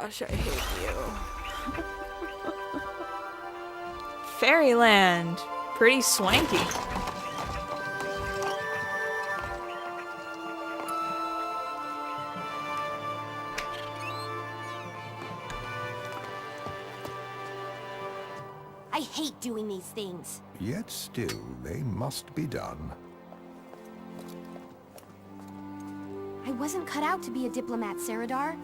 gosh, I hate you. Fairyland. Pretty swanky. I hate doing these things. Yet still, they must be done. I wasn't cut out to be a diplomat, Saradar.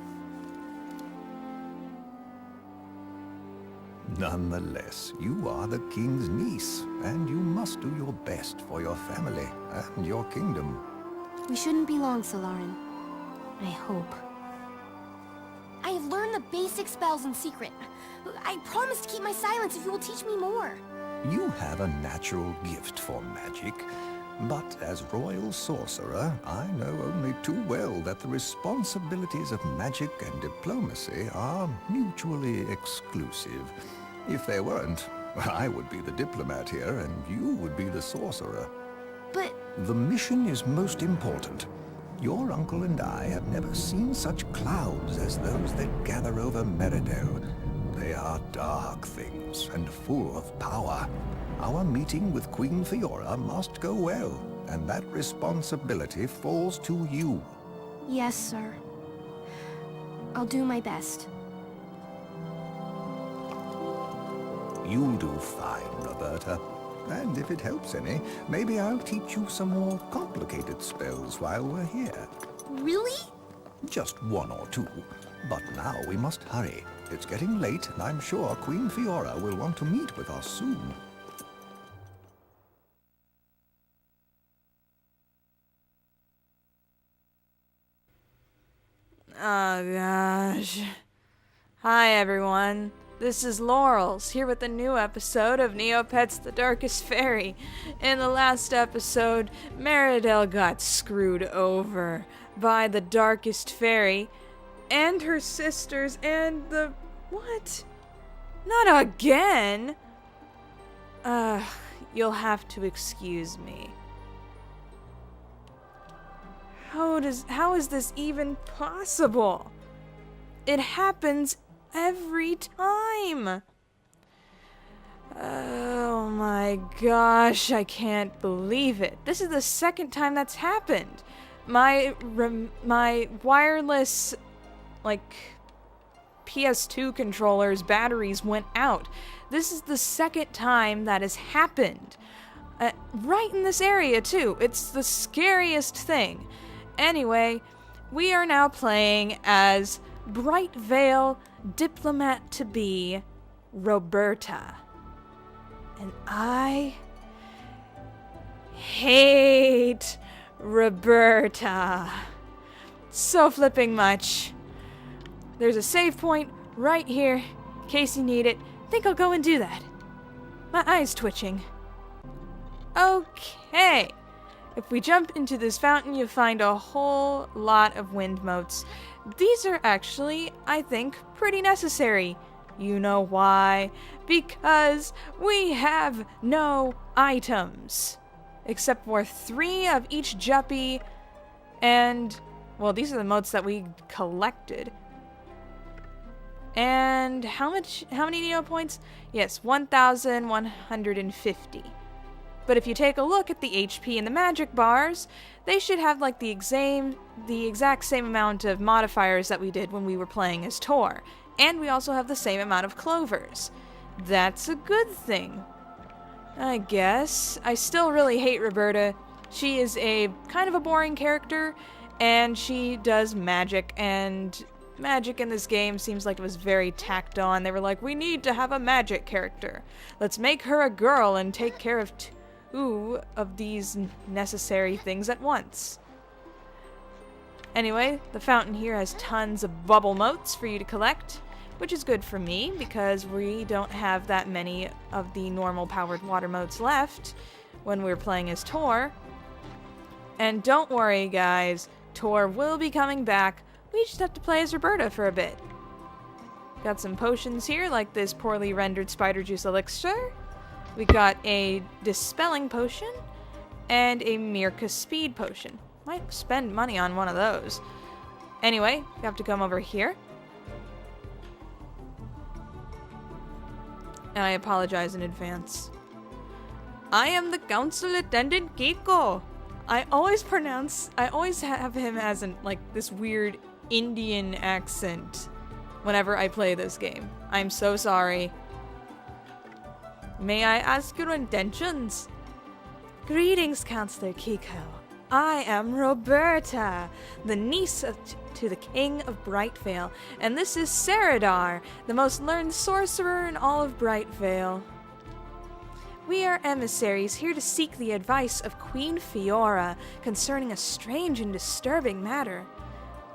Nonetheless, you are the king's niece, and you must do your best for your family and your kingdom. We shouldn't be long, Solarin. I hope. I have learned the basic spells in secret. I promise to keep my silence if you will teach me more. You have a natural gift for magic, but as royal sorcerer, I know only too well that the responsibilities of magic and diplomacy are mutually exclusive. If they weren't, I would be the diplomat here, and you would be the sorcerer. But... The mission is most important. Your uncle and I have never seen such clouds as those that gather over Meridel. They are dark things and full of power. Our meeting with Queen Fiora must go well, and that responsibility falls to you. Yes, sir. I'll do my best. You'll do fine, Roberta. And if it helps any, maybe I'll teach you some more complicated spells while we're here. Really? Just one or two. But now we must hurry. It's getting late, and I'm sure Queen Fiora will want to meet with us soon. Oh gosh. Hi everyone. This is Laurels, here with a new episode of Neopets the Darkest Faerie. In the last episode, Meridel got screwed over by the Darkest Faerie and her sisters and the... What? Not again! You'll have to excuse me. How is this even possible? It happens every time. Oh my gosh, I can't believe it. This is the second time that's happened. My wireless, like, PS2 controller's batteries went out. This is the second time that has happened. Right in this area, too. It's the scariest thing. Anyway, we are now playing as Bright Veil Diplomat-to-be Roberta. And I hate Roberta so flipping much. There's a save point right here in case you need it. Think I'll go and do that. My eye's twitching. Okay. If we jump into this fountain, you find a whole lot of wind motes. These are actually, I think, pretty necessary. You know why? Because we have no items. Except for 3 of each juppie, and, well, these are the motes that we collected. And how many Neo points? Yes, 1,150. But if you take a look at the HP and the magic bars, they should have like the exact same amount of modifiers that we did when we were playing as Tor. And we also have the same amount of clovers. That's a good thing, I guess. I still really hate Roberta. She is a kind of a boring character, and she does magic, and magic in this game seems like it was very tacked on. They were like, we need to have a magic character. Let's make her a girl and take care of two of these necessary things at once. Anyway, the fountain here has tons of bubble motes for you to collect, which is good for me because we don't have that many of the normal powered water motes left when we're playing as Tor. And don't worry guys, Tor will be coming back. We just have to play as Roberta for a bit. Got some potions here, like this poorly rendered spider juice elixir. We got a dispelling potion and a Mirka speed potion. Might spend money on one of those. Anyway, we have to come over here. And I apologize in advance. I am the council attendant Kiko. I always have him as this weird Indian accent whenever I play this game. I'm so sorry. May I ask your intentions? Greetings, Counselor Kiko. I am Roberta, the niece to the King of Brightvale, and this is Seradar, the most learned sorcerer in all of Brightvale. We are emissaries here to seek the advice of Queen Fiora concerning a strange and disturbing matter.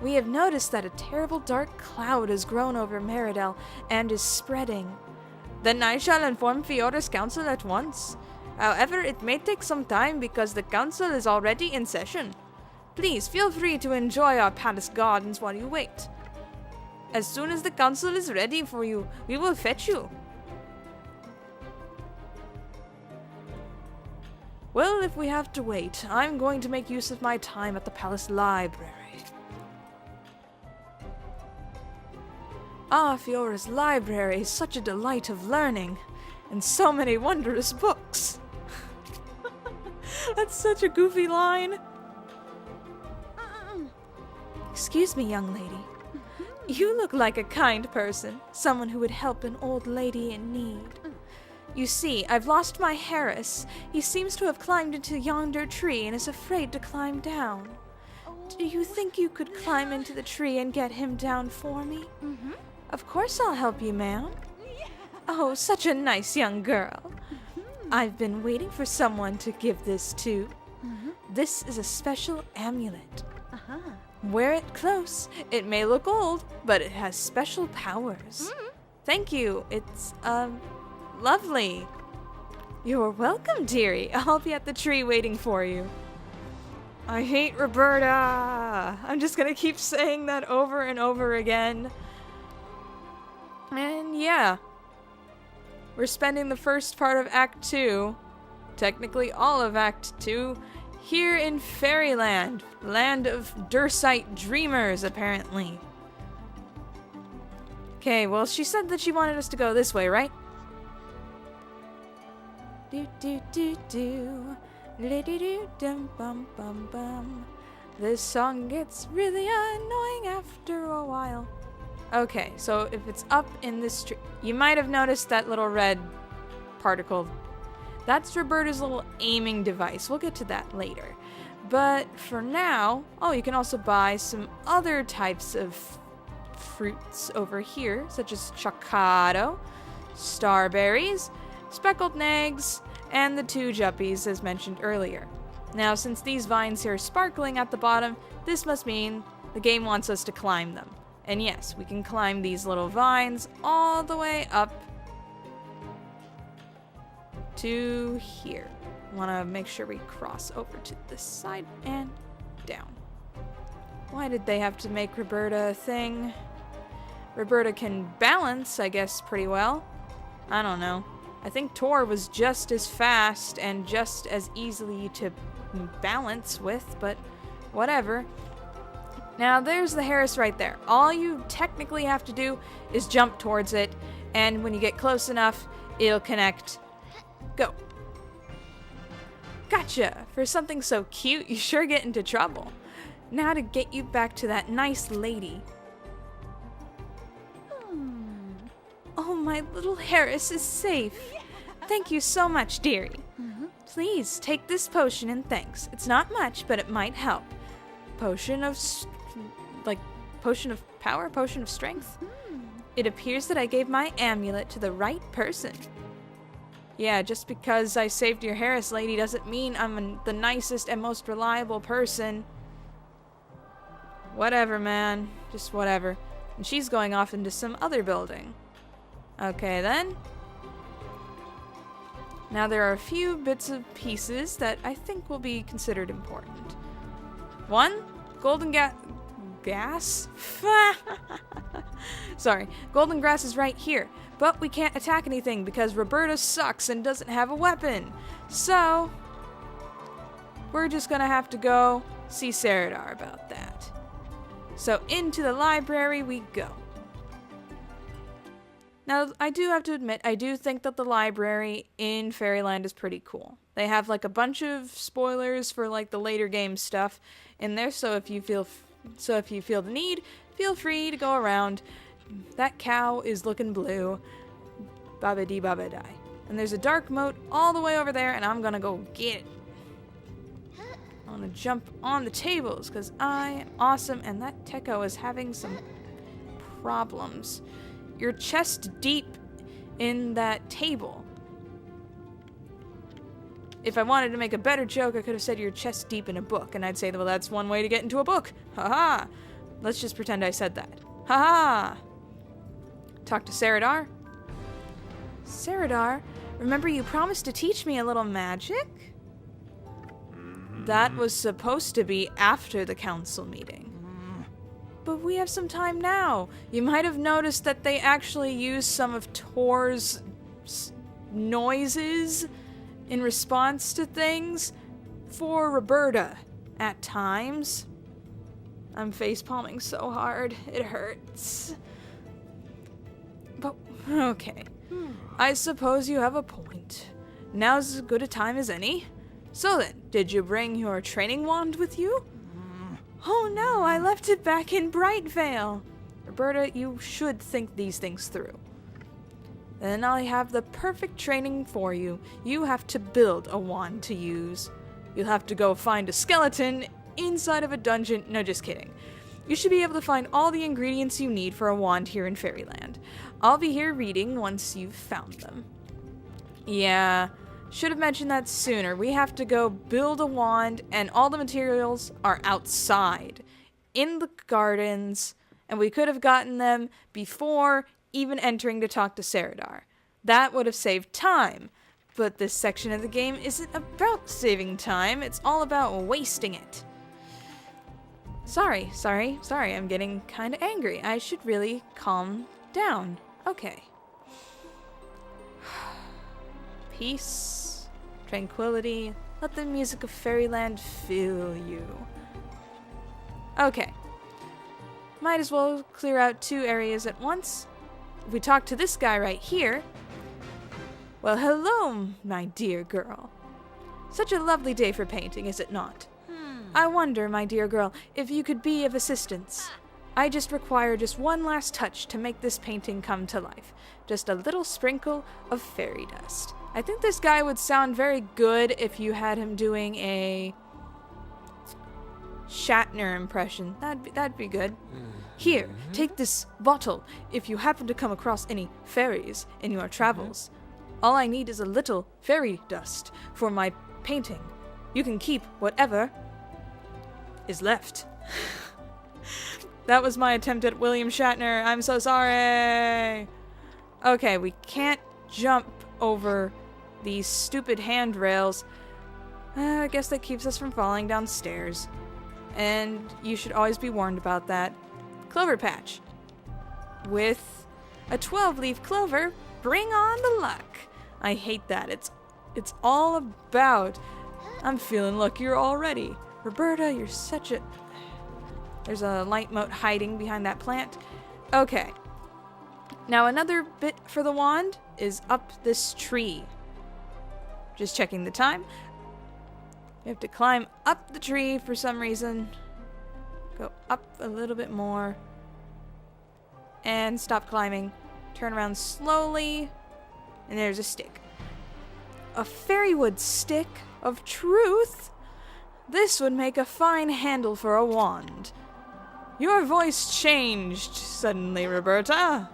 We have noticed that a terrible dark cloud has grown over Meridel and is spreading. Then I shall inform Fiora's council at once. However, it may take some time because the council is already in session. Please feel free to enjoy our palace gardens while you wait. As soon as the council is ready for you, we will fetch you. Well, if we have to wait, I'm going to make use of my time at the palace library. Ah, Fiora's library is such a delight of learning, and so many wondrous books. That's such a goofy line. Excuse me, young lady. You look like a kind person, someone who would help an old lady in need. You see, I've lost my Harris. He seems to have climbed into yonder tree and is afraid to climb down. Do you think you could climb into the tree and get him down for me? Mm-hmm. Of course I'll help you, ma'am. Oh, such a nice young girl. I've been waiting for someone to give this to. This is a special amulet. Wear it close. It may look old, but it has special powers. Thank you. It's, lovely. You're welcome, dearie. I'll be at the tree waiting for you. I hate Roberta. I'm just gonna keep saying that over and over again. And yeah. We're spending the first part of Act 2, technically all of Act 2, here in Fairyland, land of Dursite dreamers, apparently. Okay, well, she said that she wanted us to go this way, right? Do do do do, do do do dum bum bum bum. This song gets really annoying after a while. Okay, so if it's up in this tree, you might have noticed that little red particle. That's Roberta's little aiming device. We'll get to that later. But for now, oh, you can also buy some other types of fruits over here, such as chocado, starberries, speckled nags, and the 2 juppies as mentioned earlier. Now, since these vines here are sparkling at the bottom, this must mean the game wants us to climb them. And yes, we can climb these little vines all the way up to here. Want to make sure we cross over to this side and down. Why did they have to make Roberta a thing? Roberta can balance, I guess, pretty well. I don't know. I think Tor was just as fast and just as easily to balance with, but whatever. Now, there's the Harris right there. All you technically have to do is jump towards it, and when you get close enough, it'll connect. Go. Gotcha! For something so cute, you sure get into trouble. Now to get you back to that nice lady. Oh, my little Harris is safe. Thank you so much, dearie. Please, take this potion and thanks. It's not much, but it might help. Potion of potion of power? Potion of strength? It appears that I gave my amulet to the right person. Yeah, just because I saved your Harris lady doesn't mean I'm the nicest and most reliable person. Whatever, man. Just whatever. And she's going off into some other building. Okay, then. Now there are a few bits and pieces that I think will be considered important. 1, golden gas? Sorry, golden grass is right here, but we can't attack anything because Roberta sucks and doesn't have a weapon. So, we're just gonna have to go see Seradar about that. So into the library we go. Now, I do have to admit, I do think that the library in Fairyland is pretty cool. They have like a bunch of spoilers for like the later game stuff in there, so if you feel the need, feel free to go around. That cow is looking blue. Baba dee baba die. And there's a dark moat all the way over there, and I'm gonna go get it. I'm gonna jump on the tables because I am awesome, and that Tekko is having some problems. You're chest deep in that table. If I wanted to make a better joke, I could have said you're chest deep in a book, and I'd say, well, that's one way to get into a book. Ha-ha! Let's just pretend I said that. Ha-ha! Talk to Saradar. Saradar, remember you promised to teach me a little magic? That was supposed to be after the council meeting. But we have some time now. You might have noticed that they actually used some of Tor's noises in response to things for Roberta at times. I'm face-palming so hard, it hurts. But, okay. I suppose you have a point. Now's as good a time as any. So then, did you bring your training wand with you? Oh no, I left it back in Brightvale. Roberta, you should think these things through. Then I have the perfect training for you. You have to build a wand to use. You'll have to go find a skeleton inside of a dungeon. No, just kidding. You should be able to find all the ingredients you need for a wand here in Fairyland. I'll be here reading once you've found them. Yeah, should have mentioned that sooner. We have to go build a wand, and all the materials are outside, in the gardens, and we could have gotten them before even entering to talk to Saradar. That would have saved time, but this section of the game isn't about saving time, it's all about wasting it. Sorry, I'm getting kind of angry. I should really calm down. Okay. Peace, tranquility, let the music of Fairyland fill you. Okay. Might as well clear out 2 areas at once. If we talk to this guy right here... Well, hello, my dear girl. Such a lovely day for painting, is it not? I wonder, my dear girl, if you could be of assistance. I just require one last touch to make this painting come to life. Just a little sprinkle of fairy dust. I think this guy would sound very good if you had him doing a Shatner impression. That'd be good. Here, take this bottle if you happen to come across any fairies in your travels. All I need is a little fairy dust for my painting. You can keep whatever is left. That was my attempt at William Shatner. I'm so sorry. Okay, we can't jump over these stupid handrails. I guess that keeps us from falling downstairs. And you should always be warned about that. Clover patch. With a 12-leaf clover, bring on the luck. I hate that. It's all about... I'm feeling luckier already. Roberta, you're such a... There's a light moat hiding behind that plant. Okay. Now another bit for the wand is up this tree. Just checking the time. You have to climb up the tree for some reason. Go up a little bit more. And stop climbing. Turn around slowly. And there's a stick. A fairywood stick of truth? This would make a fine handle for a wand. Your voice changed suddenly, Roberta.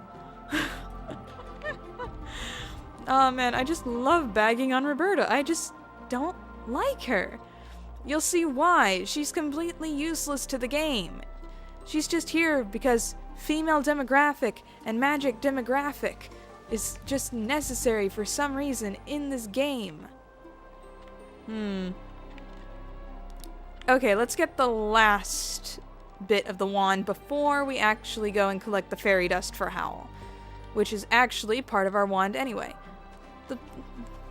Oh man, I just love bagging on Roberta. I just don't like her. You'll see why. She's completely useless to the game. She's just here because female demographic and magic demographic is just necessary for some reason in this game. Okay, let's get the last bit of the wand before we actually go and collect the fairy dust for Howl, which is actually part of our wand anyway. The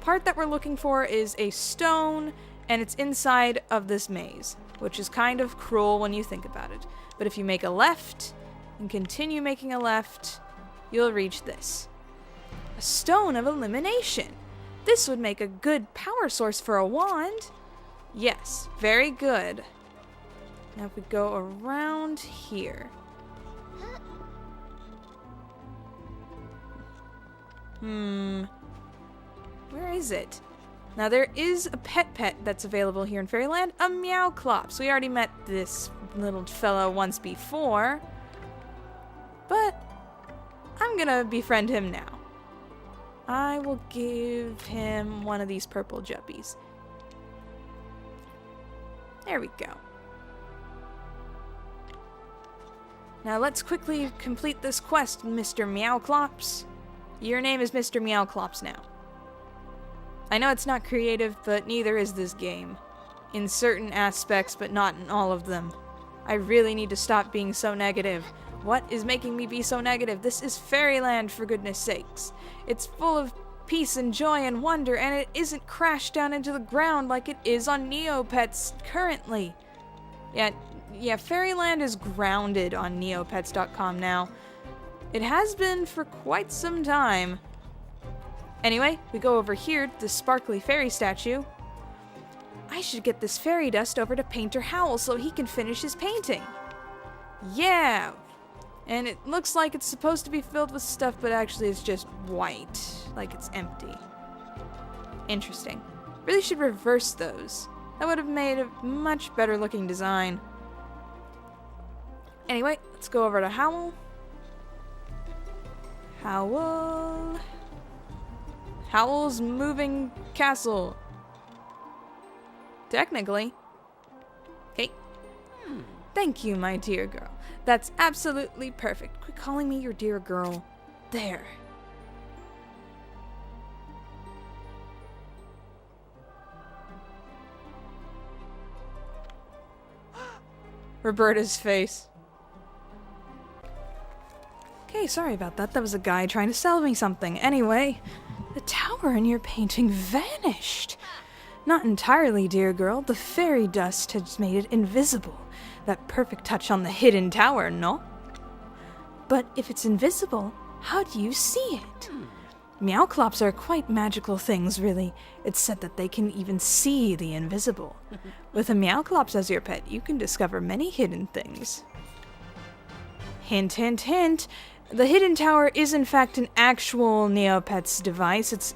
part that we're looking for is a stone, and it's inside of this maze, which is kind of cruel when you think about it. But if you make a left and continue making a left, you'll reach this. A stone of elimination. This would make a good power source for a wand. Yes, very good. Now if we go around here. Where is it? Now there is a pet that's available here in Fairyland, a Meowclops. We already met this little fellow once before, but I'm gonna befriend him now. I will give him one of these purple juppies. There we go. Now let's quickly complete this quest, Mr. Meowclops. Your name is Mr. Meowclops now. I know it's not creative, but neither is this game. In certain aspects, but not in all of them. I really need to stop being so negative. What is making me be so negative? This is Fairyland, for goodness sakes. It's full of peace and joy and wonder, and it isn't crashed down into the ground like it is on Neopets currently. Yeah, Fairyland is grounded on Neopets.com now. It has been for quite some time. Anyway, we go over here to the sparkly fairy statue. I should get this fairy dust over to Painter Howl so he can finish his painting. Yeah! And it looks like it's supposed to be filled with stuff, but actually it's just white. Like it's empty. Interesting. Really should reverse those. That would have made a much better looking design. Anyway, let's go over to Howl. Howl. Howl's moving castle. Technically. Okay. Thank you, my dear girl. That's absolutely perfect. Quit calling me your dear girl. There. Roberta's face. Okay, sorry about that. That was a guy trying to sell me something. Anyway, the tower in your painting vanished. Not entirely, dear girl. The fairy dust has made it invisible. That perfect touch on the hidden tower, no? But if it's invisible, how do you see it? Meowclops are quite magical things, really. It's said that they can even see the invisible. With a Meowclops as your pet, you can discover many hidden things. Hint, hint, hint. The hidden tower is in fact an actual Neopets device. It's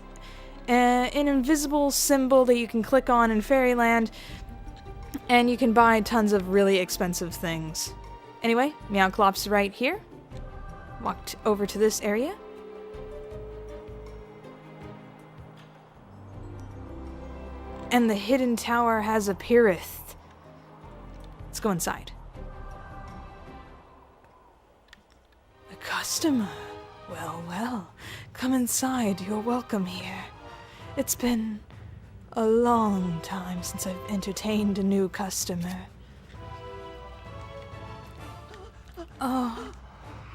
an invisible symbol that you can click on in Fairyland, and you can buy tons of really expensive things. Anyway, Meowclops right here. Walked over to this area. And the hidden tower has appeareth. Let's go inside. A customer. Well, well. Come inside. You're welcome here. It's been a long time since I've entertained a new customer. Oh,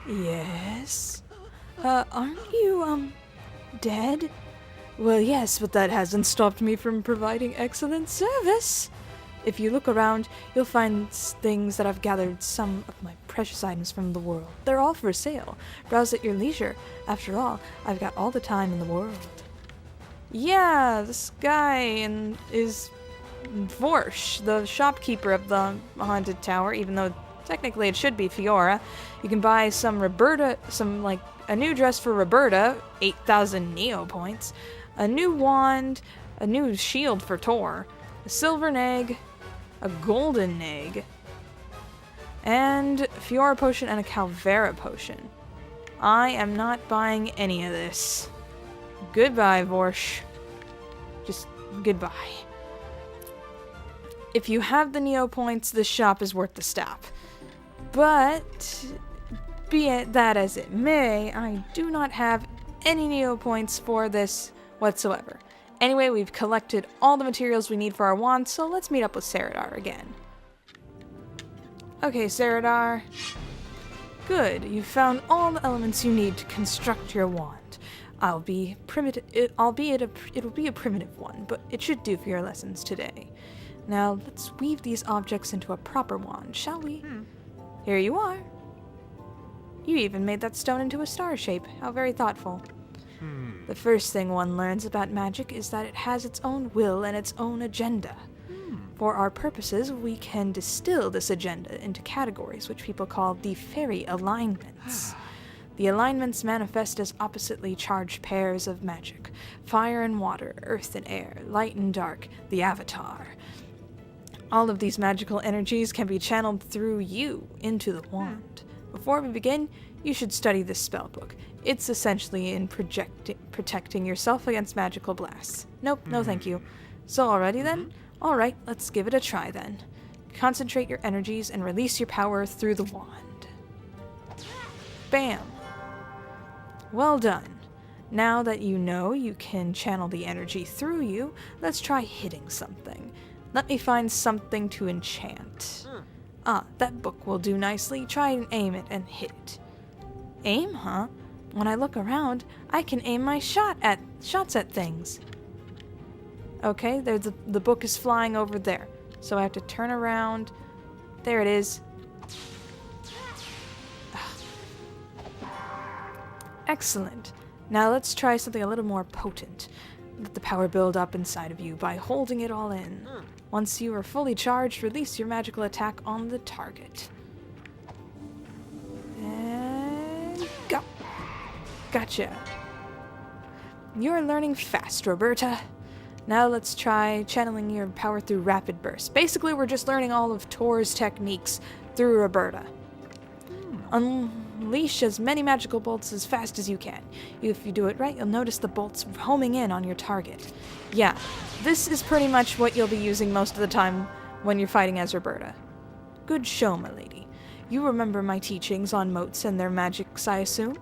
yes? Aren't you, dead? Well, yes, but that hasn't stopped me from providing excellent service. If you look around, you'll find things that I've gathered, some of my precious items from the world. They're all for sale. Browse at your leisure. After all, I've got all the time in the world. Yeah, this guy is Vorsh, the shopkeeper of the haunted tower, even though technically it should be Fiora. You can buy some Roberta, a new dress for Roberta, 8,000 Neo points, a new wand, a new shield for Tor, a silver egg, a golden egg, and a Fiora potion and a Calvera potion. I am not buying any of this. Goodbye, Vorsh. Just goodbye. If you have the Neo points, this shop is worth the stop. But, be it that as it may, I do not have any Neo points for this whatsoever. Anyway, we've collected all the materials we need for our wand, so let's meet up with Saradar again. Okay, Saradar. Good, you've found all the elements you need to construct your wand. It'll be a primitive one, but it should do for your lessons today. Now, let's weave these objects into a proper wand, shall we? Here you are. You even made that stone into a star shape. How very thoughtful. The first thing one learns about magic is that it has its own will and its own agenda. For our purposes, we can distill this agenda into categories which people call the Faerie alignments. The alignments manifest as oppositely charged pairs of magic: fire and water, earth and air, light and dark, the avatar. All of these magical energies can be channeled through you into the wand. Before we begin, you should study this spellbook. It's essentially in protecting yourself against magical blasts. Nope, no thank you. So already then? Alright, let's give it a try then. Concentrate your energies and release your power through the wand. Bam! Well done. Now that you know you can channel the energy through you, let's try hitting something. Let me find something to enchant. Ah, that book will do nicely. Try and aim it and hit it. Aim, huh? When I look around, I can aim my shots at things. Okay, there's the book is flying over there. So I have to turn around. There it is. Excellent. Now let's try something a little more potent. Let the power build up inside of you by holding it all in. Once you are fully charged, release your magical attack on the target. And go. Gotcha. You're learning fast, Roberta. Now let's try channeling your power through rapid burst. Basically, we're just learning all of Tor's techniques through Roberta. Unleash as many magical bolts as fast as you can. If you do it right, you'll notice the bolts homing in on your target. Yeah, this is pretty much what you'll be using most of the time when you're fighting as Roberta. Good show, my lady. You remember my teachings on motes and their magics, I assume?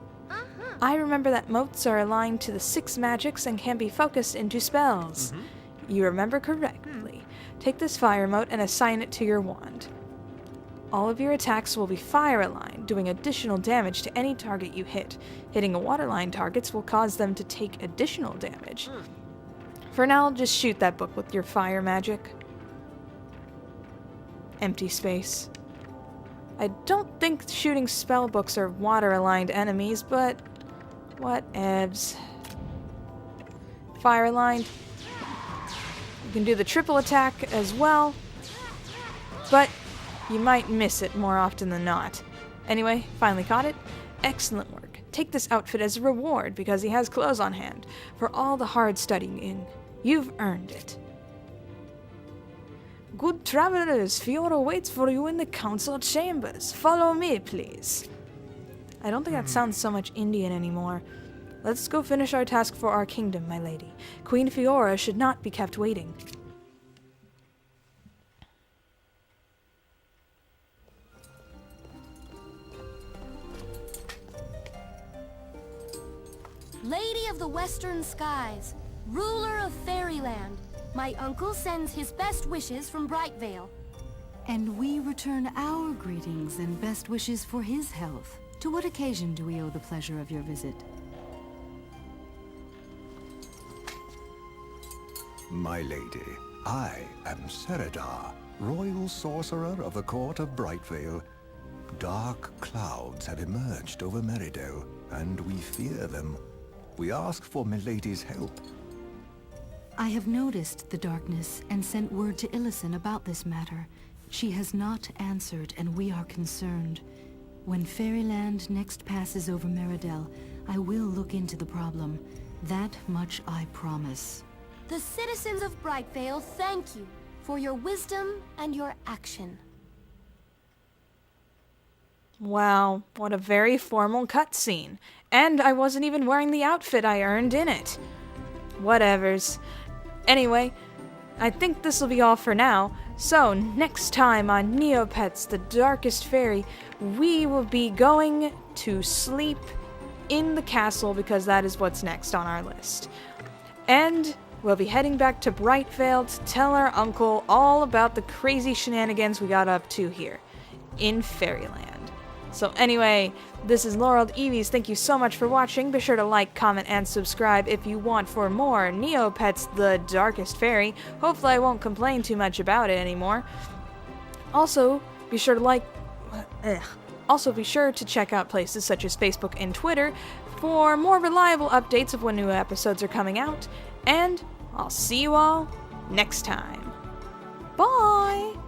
I remember that motes are aligned to the 6 magics and can be focused into spells. You remember correctly. Take this fire mote and assign it to your wand. All of your attacks will be fire-aligned, doing additional damage to any target you hit. Hitting water-line targets will cause them to take additional damage. For now, just shoot that book with your fire magic. Empty space. I don't think shooting spell books are water-aligned enemies, but whatevs. Fire-aligned. You can do the triple attack as well, but you might miss it more often than not. Anyway, finally caught it. Excellent work. Take this outfit as a reward because he has clothes on hand for all the hard studying. You've earned it. Good travelers, Fiora waits for you in the council chambers. Follow me, please. I don't think that sounds so much Indian anymore. Let's go finish our task for our kingdom, my lady. Queen Fiora should not be kept waiting. Lady of the Western Skies, ruler of Fairyland, my uncle sends his best wishes from Brightvale. And we return our greetings and best wishes for his health. To what occasion do we owe the pleasure of your visit? My lady, I am Seredar, royal sorcerer of the court of Brightvale. Dark clouds have emerged over Meridel, and we fear them. We ask for Milady's help. I have noticed the darkness and sent word to Illison about this matter. She has not answered, and we are concerned. When Fairyland next passes over Meridel, I will look into the problem. That much I promise. The citizens of Brightvale thank you for your wisdom and your action. Wow, what a very formal cutscene. And I wasn't even wearing the outfit I earned in it. Whatevers. Anyway, I think this will be all for now. So, next time on Neopets, the Darkest Faerie, we will be going to sleep in the castle because that is what's next on our list. And we'll be heading back to Brightvale to tell our uncle all about the crazy shenanigans we got up to here in Fairyland. So anyway, this is LaureledEevees. Thank you so much for watching. Be sure to like, comment, and subscribe if you want for more Neopets, the Darkest Faerie. Hopefully I won't complain too much about it anymore. Also, be sure to check out places such as Facebook and Twitter for more reliable updates of when new episodes are coming out, and I'll see you all next time. Bye!